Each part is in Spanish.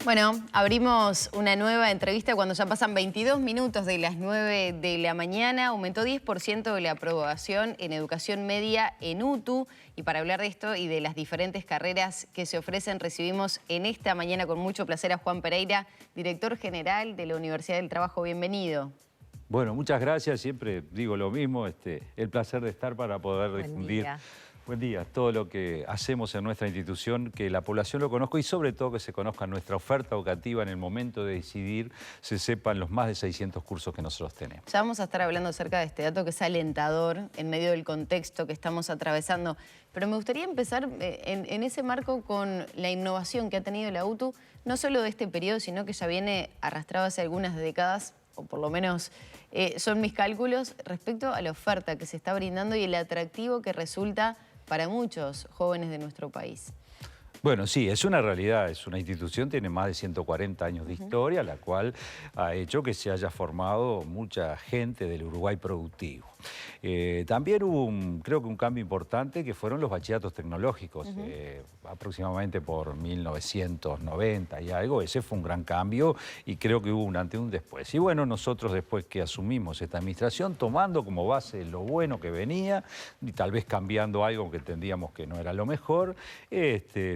Bueno, abrimos una nueva entrevista cuando ya pasan 22 minutos de las 9 de la mañana. Aumentó 10% de la aprobación en educación media en UTU. Y para hablar de esto y de las diferentes carreras que se ofrecen, recibimos en esta mañana con mucho placer a Juan Pereira, director general de la Universidad del Trabajo. Bienvenido. Bueno, muchas gracias. Siempre digo lo mismo, el placer de estar para poder difundir. Buen día. Todo lo que hacemos en nuestra institución, que la población lo conozca y sobre todo que se conozca nuestra oferta educativa en el momento de decidir, se sepan los más de 600 cursos que nosotros tenemos. Ya vamos a estar hablando acerca de este dato que es alentador en medio del contexto que estamos atravesando. Pero me gustaría empezar en ese marco con la innovación que ha tenido la UTU, no solo de este periodo, sino que ya viene arrastrado hace algunas décadas, o por lo menos son mis cálculos, respecto a la oferta que se está brindando y el atractivo que resulta para muchos jóvenes de nuestro país. Bueno, sí, es una realidad, es una institución, tiene más de 140 años de historia, la cual ha hecho que se haya formado mucha gente del Uruguay productivo. También hubo, creo que un cambio importante, que fueron los bachilleratos tecnológicos, aproximadamente por 1990 y algo. Ese fue un gran cambio y creo que hubo un antes y un después. Y bueno, nosotros después que asumimos esta administración, tomando como base lo bueno que venía y tal vez cambiando algo que entendíamos que no era lo mejor,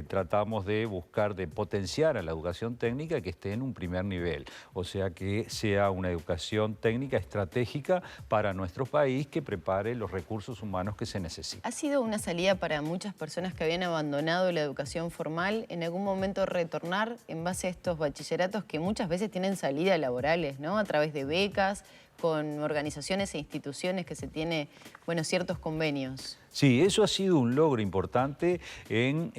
tratamos de buscar, de potenciar a la educación técnica que esté en un primer nivel. O sea, que sea una educación técnica estratégica para nuestro país, que prepare los recursos humanos que se necesitan. ¿Ha sido una salida para muchas personas que habían abandonado la educación formal en algún momento retornar en base a estos bachilleratos que muchas veces tienen salidas laborales, ¿no? A través de becas, con organizaciones e instituciones que se tiene, bueno, ciertos convenios? Sí, eso ha sido un logro importante en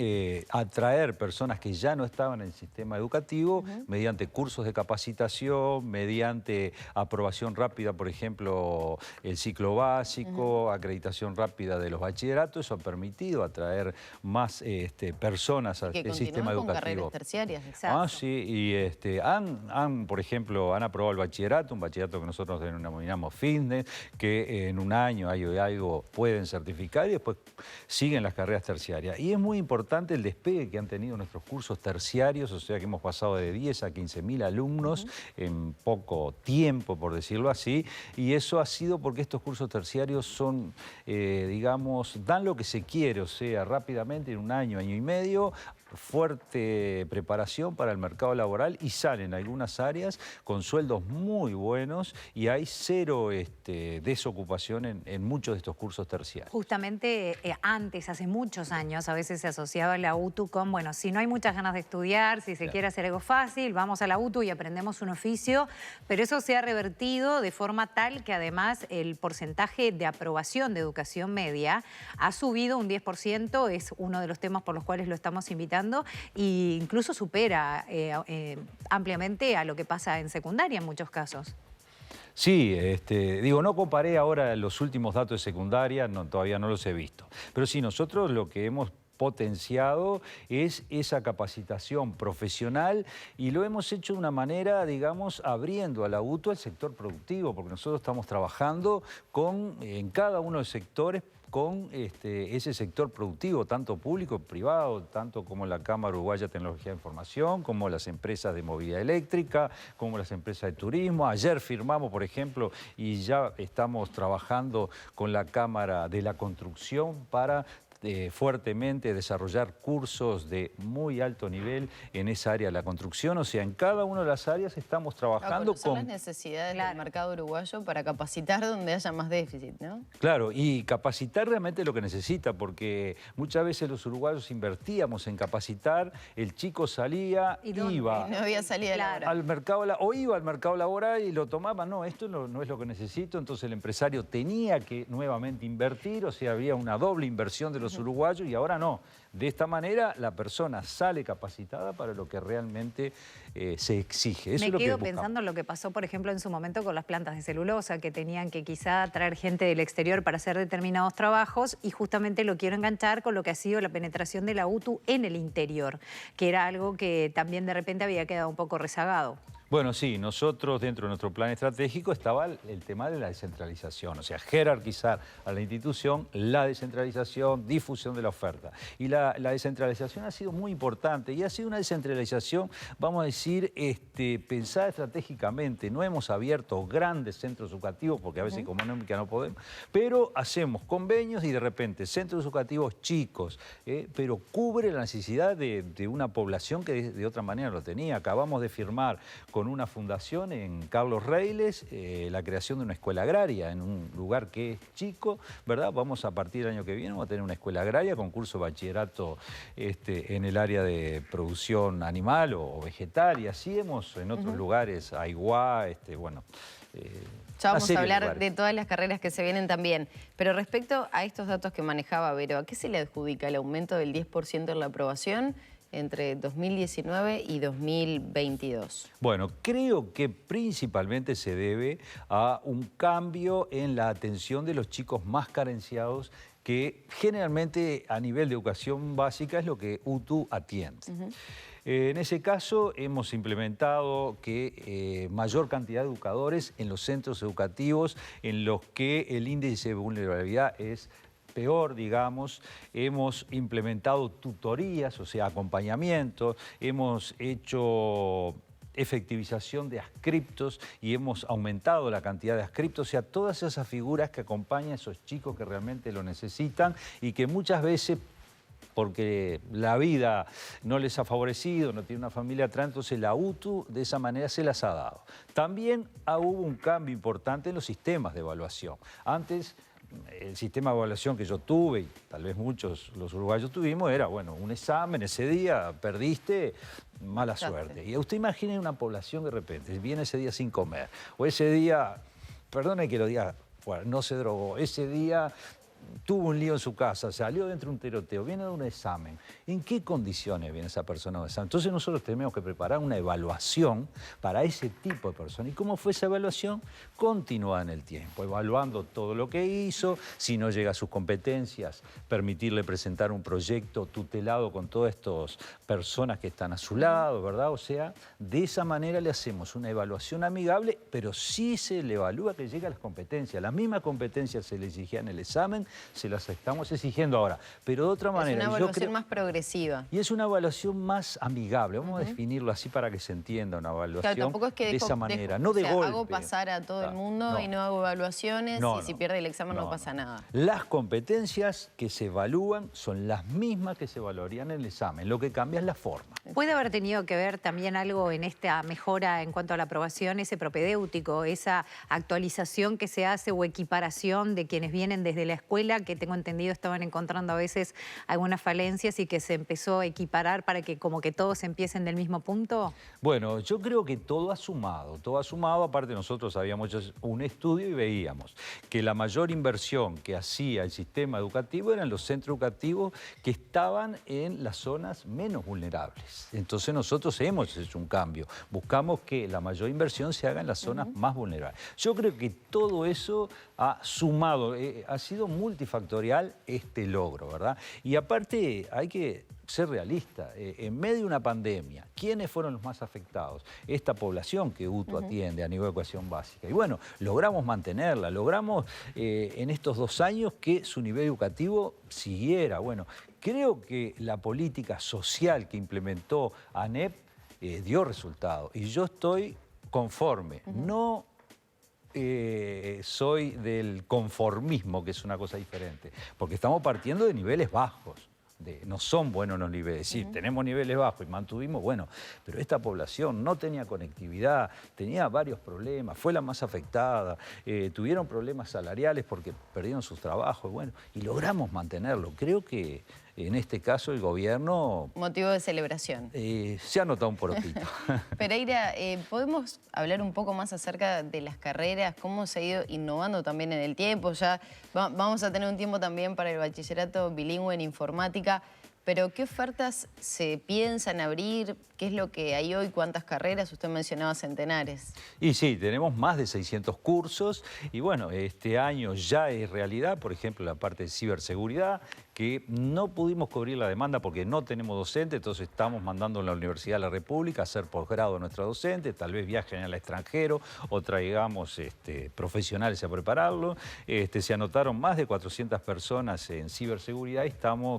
atraer personas que ya no estaban en el sistema educativo mediante cursos de capacitación, mediante aprobación rápida, por ejemplo, el ciclo básico, acreditación rápida de los bachilleratos. Eso ha permitido atraer más personas al sistema educativo. Con carreras terciarias, exacto. Ah, sí, y por ejemplo, han aprobado el bachillerato, un bachillerato que nosotros denominamos fitness, que en un año algo pueden certificar y después siguen las carreras terciarias. Y es muy importante el despegue que han tenido nuestros cursos terciarios, o sea que hemos pasado de 10 a 15.000 alumnos en poco tiempo, por decirlo así, y eso ha sido porque estos cursos terciarios son, digamos, dan lo que se quiere, o sea, rápidamente, en un año, año y medio, fuerte preparación para el mercado laboral y salen algunas áreas con sueldos muy buenos y hay cero desocupación en muchos de estos cursos terciarios. Justamente antes, hace muchos años, a veces se asociaba la UTU con, bueno, si no hay muchas ganas de estudiar, si se quiere hacer algo fácil, vamos a la UTU y aprendemos un oficio, pero eso se ha revertido de forma tal que además el porcentaje de aprobación de educación media ha subido un 10%, es uno de los temas por los cuales lo estamos invitando, e incluso supera ampliamente a lo que pasa en secundaria en muchos casos. Sí, digo, no comparé ahora los últimos datos de secundaria, todavía no los he visto. Pero sí, nosotros lo que hemos potenciado es esa capacitación profesional y lo hemos hecho de una manera, digamos, abriendo a la UTU al sector productivo, porque nosotros estamos trabajando en cada uno de los sectores con ese sector productivo, tanto público, privado, tanto como la Cámara Uruguaya de Tecnología de Información, como las empresas de movilidad eléctrica, como las empresas de turismo. Ayer firmamos, por ejemplo, y ya estamos trabajando con la Cámara de la Construcción para fuertemente desarrollar cursos de muy alto nivel en esa área de la construcción. O sea, en cada una de las áreas estamos trabajando con las necesidades del mercado uruguayo para capacitar donde haya más déficit, ¿no? Claro, y capacitar realmente lo que necesita, porque muchas veces los uruguayos invertíamos en capacitar, el chico salía, iba no había salida laboral. Al mercado, o iba al mercado laboral y lo tomaba, no, esto no es lo que necesito, entonces el empresario tenía que nuevamente invertir, o sea, había una doble inversión de los uruguayos y ahora no. De esta manera la persona sale capacitada para lo que realmente se exige. Eso Me es lo quedo que pensando en lo que pasó, por ejemplo, en su momento con las plantas de celulosa, que tenían que quizá traer gente del exterior para hacer determinados trabajos, y justamente lo quiero enganchar con lo que ha sido la penetración de la UTU en el interior, que era algo que también de repente había quedado un poco rezagado. Bueno, sí, nosotros dentro de nuestro plan estratégico estaba el tema de la descentralización, o sea, jerarquizar a la institución, la descentralización, difusión de la oferta. Y la descentralización ha sido muy importante y ha sido una descentralización, vamos a decir, pensada estratégicamente. No hemos abierto grandes centros educativos porque a veces económica no podemos, pero hacemos convenios y de repente centros educativos chicos, pero cubre la necesidad de una población que de otra manera lo tenía. Acabamos de firmar con una fundación en Carlos Reiles la creación de una escuela agraria en un lugar que es chico, ¿verdad? Vamos a partir del año que viene, vamos a tener una escuela agraria con curso de bachillerato en el área de producción animal o vegetal, y así hemos en otros lugares, Aiguá, bueno... ya vamos a hablar de todas las carreras que se vienen también. Pero respecto a estos datos que manejaba Vero, ¿a qué se le adjudica el aumento del 10% en la aprobación entre 2019 y 2022? Bueno, creo que principalmente se debe a un cambio en la atención de los chicos más carenciados, que generalmente a nivel de educación básica es lo que UTU atiende. En ese caso hemos implementado que mayor cantidad de educadores en los centros educativos en los que el índice de vulnerabilidad es peor, digamos. Hemos implementado tutorías, o sea, acompañamiento, hemos hecho efectivización de adscriptos y hemos aumentado la cantidad de adscriptos, o sea, todas esas figuras que acompañan a esos chicos que realmente lo necesitan y que muchas veces, porque la vida no les ha favorecido, no tiene una familia atrás, entonces la UTU de esa manera se las ha dado. También hubo un cambio importante en los sistemas de evaluación. Antes, el sistema de evaluación que yo tuve, y tal vez muchos los uruguayos tuvimos, era, bueno, un examen, ese día perdiste, mala suerte. Y usted imagine una población que de repente viene ese día sin comer, o ese día, perdone que lo diga, no se drogó, ese día tuvo un lío en su casa, salió dentro de un tiroteo, viene de un examen. ¿En qué condiciones viene esa persona a un examen? Entonces nosotros tenemos que preparar una evaluación para ese tipo de persona. ¿Y cómo fue esa evaluación? Continuada en el tiempo, evaluando todo lo que hizo, si no llega a sus competencias, permitirle presentar un proyecto tutelado con todas estas personas que están a su lado, ¿verdad? O sea, de esa manera le hacemos una evaluación amigable, pero sí se le evalúa que llega a las competencias. Las mismas competencias se le exigían en el examen, se las estamos exigiendo ahora, pero de otra manera. Es una evaluación más progresiva. Y es una evaluación más amigable, vamos a definirlo así para que se entienda una evaluación, claro, tampoco es que de esa manera, no de golpe. Hago pasar a todo el mundo y no hago evaluaciones y si pierde el examen no pasa nada. Las competencias que se evalúan son las mismas que se evaluarían en el examen, lo que cambia es la forma. ¿Puede haber tenido que ver también algo en esta mejora en cuanto a la aprobación, ese propedéutico, esa actualización que se hace o equiparación de quienes vienen desde la escuela, que tengo entendido estaban encontrando a veces algunas falencias y que se empezó a equiparar para que como que todos empiecen del mismo punto? Bueno, yo creo que todo ha sumado, aparte nosotros habíamos hecho un estudio y veíamos que la mayor inversión que hacía el sistema educativo eran los centros educativos que estaban en las zonas menos vulnerables. Entonces nosotros hemos hecho un cambio, buscamos que la mayor inversión se haga en las zonas más vulnerables. Yo creo que todo eso ha sumado, ha sido multifactorial este logro, ¿verdad? Y aparte hay que ser realista, en medio de una pandemia, ¿quiénes fueron los más afectados? Esta población que UTU atiende a nivel de educación básica. Y bueno, logramos mantenerla, logramos en estos 2 años que su nivel educativo siguiera. Bueno, creo que la política social que implementó ANEP dio resultado y yo estoy conforme. No soy del conformismo, que es una cosa diferente, porque estamos partiendo de niveles bajos. No son buenos los niveles, sí, tenemos niveles bajos y mantuvimos, bueno, pero esta población no tenía conectividad, tenía varios problemas, fue la más afectada, tuvieron problemas salariales porque perdieron sus trabajos, bueno, y logramos mantenerlo. Creo que en este caso el gobierno... Motivo de celebración. Se ha notado un poquito. Pereira, ¿podemos hablar un poco más acerca de las carreras? ¿Cómo se ha ido innovando también en el tiempo? Ya vamos a tener un tiempo también para el bachillerato bilingüe en informática, pero ¿qué ofertas se piensan abrir? ¿Qué es lo que hay hoy? ¿Cuántas carreras? Usted mencionaba centenares. Y sí, tenemos más de 600 cursos y bueno, este año ya es realidad, por ejemplo, la parte de ciberseguridad, que no pudimos cubrir la demanda porque no tenemos docentes, entonces estamos mandando a la Universidad de la República a hacer posgrado a nuestros docentes, tal vez viajen al extranjero o traigamos profesionales a prepararlo. Se anotaron más de 400 personas en ciberseguridad y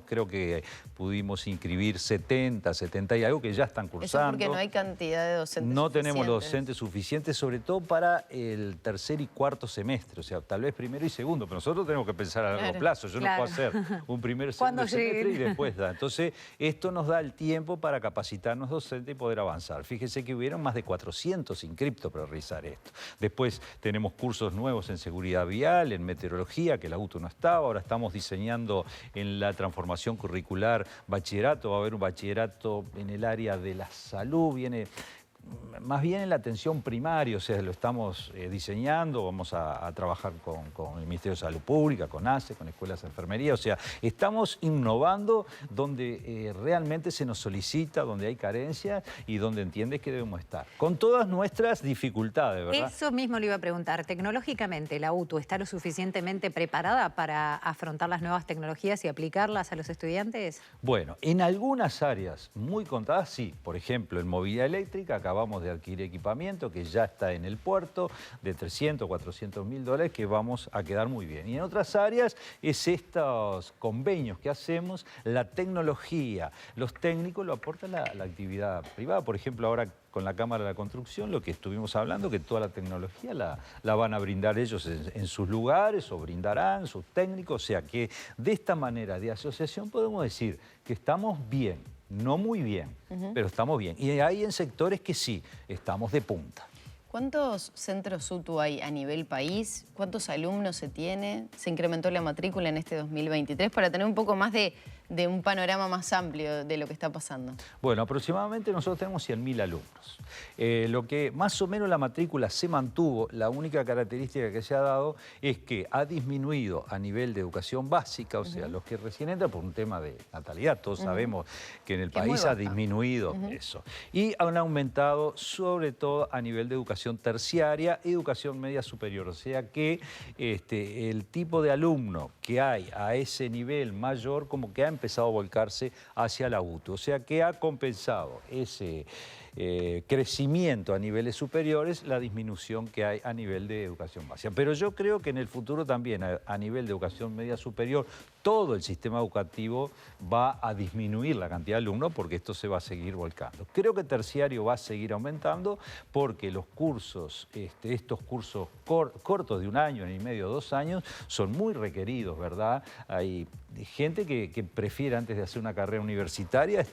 creo que pudimos inscribir 70 y algo que ya están cursando. Eso porque no hay cantidad de docentes No suficientes. tenemos los docentes suficientes, sobre todo para el tercer y cuarto semestre, o sea, tal vez primero y segundo, pero nosotros tenemos que pensar a largo plazo. Yo no puedo hacer un primer segundo semestre y después da. Entonces, esto nos da el tiempo para capacitarnos docentes y poder avanzar. Fíjese que hubieron más de 400 inscriptos para realizar esto. Después tenemos cursos nuevos en seguridad vial, en meteorología, que la UTU no estaba. Ahora estamos diseñando en la transformación curricular bachillerato. Va a haber un bachillerato en el área de la salud, viene más bien en la atención primaria, o sea, lo estamos diseñando, vamos a trabajar con el Ministerio de Salud Pública, con ACE, con escuelas de enfermería, o sea, estamos innovando donde realmente se nos solicita, donde hay carencias y donde entiende que debemos estar, con todas nuestras dificultades, ¿verdad? Eso mismo le iba a preguntar, tecnológicamente, ¿la UTU está lo suficientemente preparada para afrontar las nuevas tecnologías y aplicarlas a los estudiantes? Bueno, en algunas áreas muy contadas, sí. Por ejemplo, en movilidad eléctrica acabamos de adquirir equipamiento que ya está en el puerto de 300, 400 mil dólares que vamos a quedar muy bien. Y en otras áreas es estos convenios que hacemos, la tecnología, los técnicos lo aporta la actividad privada. Por ejemplo, ahora con la Cámara de la Construcción, lo que estuvimos hablando, que toda la tecnología la van a brindar ellos en sus lugares o brindarán sus técnicos. O sea que de esta manera de asociación podemos decir que estamos bien, no muy bien, pero estamos bien. Y hay en sectores que sí, estamos de punta. ¿Cuántos centros UTU hay a nivel país? ¿Cuántos alumnos se tiene? ¿Se incrementó la matrícula en este 2023? Para tener un poco más de un panorama más amplio de lo que está pasando. Bueno, aproximadamente nosotros tenemos 100.000 alumnos. Lo que más o menos la matrícula se mantuvo, la única característica que se ha dado es que ha disminuido a nivel de educación básica, o sea, los que recién entran por un tema de natalidad, todos sabemos que en el país ha disminuido eso. Y han aumentado sobre todo a nivel de educación terciaria, educación media superior, o sea que el tipo de alumno que hay a ese nivel mayor como que ha empezado a volcarse hacia la UTU, o sea que ha compensado ese crecimiento a niveles superiores, la disminución que hay a nivel de educación básica. Pero yo creo que en el futuro también a nivel de educación media superior, todo el sistema educativo va a disminuir la cantidad de alumnos porque esto se va a seguir volcando. Creo que terciario va a seguir aumentando porque los cursos, estos cursos cortos de 1 año, 1 año y medio, 2 años, son muy requeridos, ¿verdad? Hay gente que prefiere antes de hacer una carrera universitaria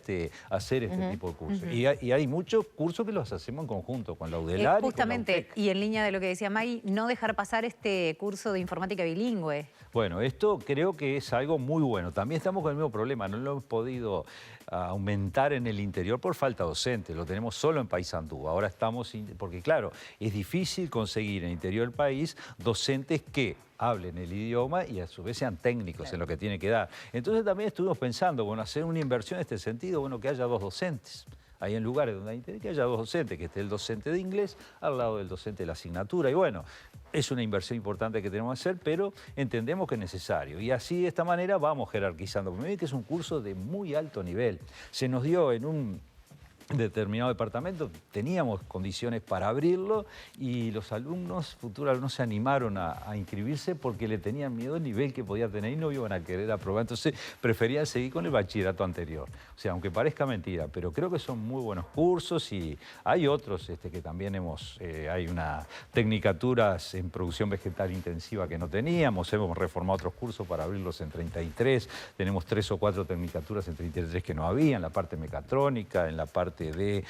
hacer este tipo de cursos. Y hay muchos cursos que los hacemos en conjunto con la UDELAR justamente, y con la UTEC. y en línea de lo que decía May, no dejar pasar este curso de informática bilingüe. Bueno, esto creo que es algo muy bueno. También estamos con el mismo problema, no lo hemos podido aumentar en el interior por falta docente, lo tenemos solo en Paysandú. Ahora estamos, porque claro, es difícil conseguir en el interior del país docentes que hablen el idioma y a su vez sean técnicos en lo que tiene que dar. Entonces también estuvimos pensando, bueno, hacer una inversión en este sentido, bueno, que haya 2 docentes. Hay en lugares donde hay interés que haya 2 docentes, que esté el docente de inglés al lado del docente de la asignatura. Y bueno, es una inversión importante que tenemos que hacer, pero entendemos que es necesario. Y así, de esta manera, vamos jerarquizando. Me ve que es un curso de muy alto nivel. Se nos dio en un determinado departamento, teníamos condiciones para abrirlo y los alumnos, futuros alumnos, se animaron a inscribirse porque le tenían miedo al nivel que podía tener y no iban a querer aprobar. Entonces preferían seguir con el bachillerato anterior. O sea, aunque parezca mentira, pero creo que son muy buenos cursos y hay otros que también hay una tecnicaturas en producción vegetal intensiva que no teníamos, hemos reformado otros cursos para abrirlos en 33, tenemos 3 o 4 tecnicaturas en 33 que no había, en la parte mecatrónica, en la parte de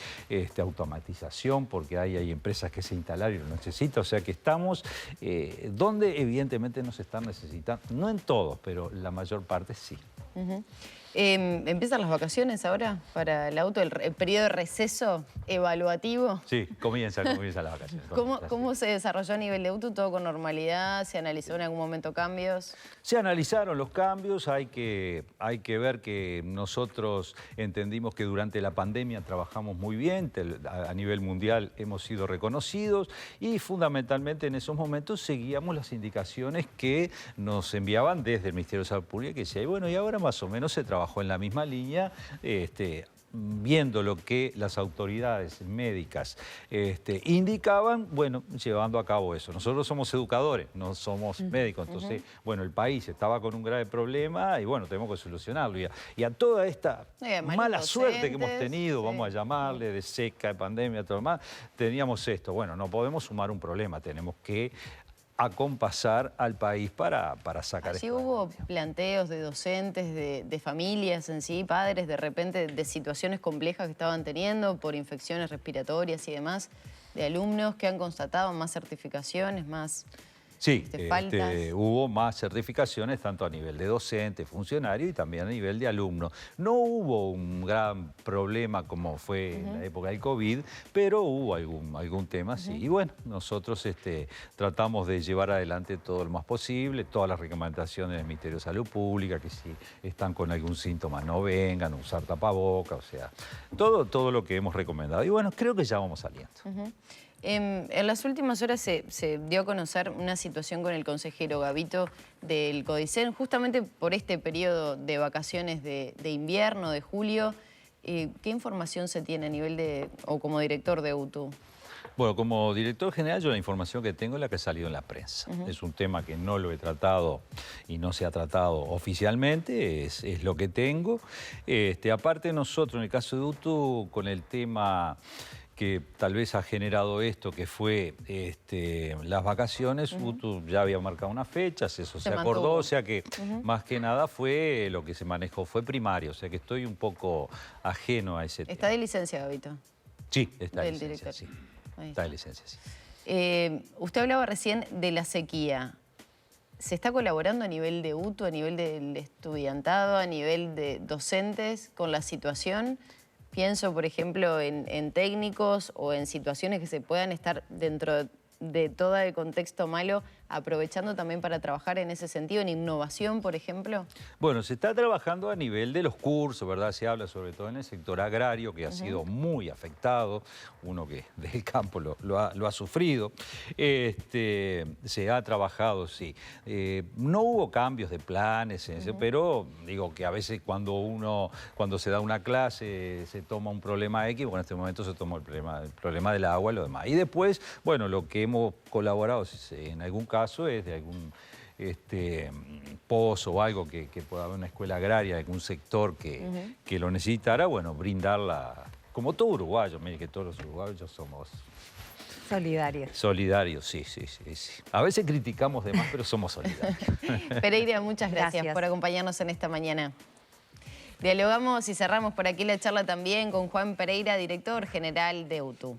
automatización, porque hay empresas que se instalaron y lo necesitan, o sea que estamos donde evidentemente nos están necesitando, no en todos, pero la mayor parte sí. ¿Empiezan las vacaciones ahora para el auto, el periodo de receso? evaluativo. Sí, comienzan las vacaciones. ¿Cómo se desarrolló a nivel de UTU? ¿Todo con normalidad? ¿Se analizó en algún momento cambios? Se analizaron los cambios, hay que ver que nosotros entendimos que durante la pandemia trabajamos muy bien, a nivel mundial hemos sido reconocidos y fundamentalmente en esos momentos seguíamos las indicaciones que nos enviaban desde el Ministerio de Salud Pública, que decía, bueno, y ahora más o menos se trabajó en la misma línea, viendo lo que las autoridades médicas indicaban, bueno, llevando a cabo eso. Nosotros somos educadores, no somos médicos, entonces, bueno, el país estaba con un grave problema y bueno, tenemos que solucionarlo. Y a toda esta mala suerte que hemos tenido, vamos a llamarle, de seca, de pandemia, todo lo más, teníamos esto. Bueno, no podemos sumar un problema, tenemos que acompasar al país para sacar esto. ¿Allí hubo planteos de docentes, de familias en sí, padres, de repente, de situaciones complejas que estaban teniendo por infecciones respiratorias y demás, de alumnos que han constatado más certificaciones, más... Sí, faltas? hubo más certificaciones, tanto a nivel de docente, funcionario y también a nivel de alumno. No hubo un gran problema como fue en la época del COVID, pero hubo algún tema, sí. Y bueno, nosotros tratamos de llevar adelante todo lo más posible, todas las recomendaciones del Ministerio de Salud Pública, que si están con algún síntoma no vengan, usar tapaboca, o sea, todo lo que hemos recomendado. Y bueno, creo que ya vamos saliendo. En las últimas horas se dio a conocer una situación con el consejero Gavito del CODICEN, justamente por este periodo de vacaciones de invierno, de julio. ¿Qué información se tiene a nivel o como director de UTU? Bueno, como director general, yo la información que tengo es la que ha salido en la prensa. Es un tema que no lo he tratado y no se ha tratado oficialmente, es lo que tengo. Aparte nosotros, en el caso de UTU, con el tema que tal vez ha generado esto, que fue las vacaciones, UTU ya había marcado unas fechas, eso se acordó, mantuvo. o sea que más que nada fue lo que se manejó, fue primario, o sea que estoy un poco ajeno a ese tema. ¿Está de licencia, Gavito? Sí, está de Del licencia, director. sí. Ahí Está de licencia, sí. Usted hablaba recién de la sequía. ¿Se está colaborando a nivel de UTU, a nivel del estudiantado, a nivel de docentes con la situación? Pienso, por ejemplo, en técnicos o en situaciones que se puedan estar dentro de todo el contexto malo, aprovechando también para trabajar en ese sentido, en innovación, por ejemplo. Bueno, se está trabajando a nivel de los cursos, ¿verdad? Se habla sobre todo en el sector agrario, que ha sido muy afectado, uno que del campo lo ha sufrido. Se ha trabajado, sí. No hubo cambios de planes, pero digo que a veces cuando se da una clase, se toma un problema X, bueno, en este momento se tomó el problema del agua y lo demás. Y después, bueno, lo que hemos colaborado en algún caso es de algún pozo o algo que pueda haber una escuela agraria, algún sector que lo necesitara, bueno, brindarla, como todo uruguayo, mire que todos los uruguayos somos solidarios. Solidarios, sí. A veces criticamos de más, pero somos solidarios. Pereira, muchas gracias por acompañarnos en esta mañana. Dialogamos y cerramos por aquí la charla también con Juan Pereira, director general de UTU.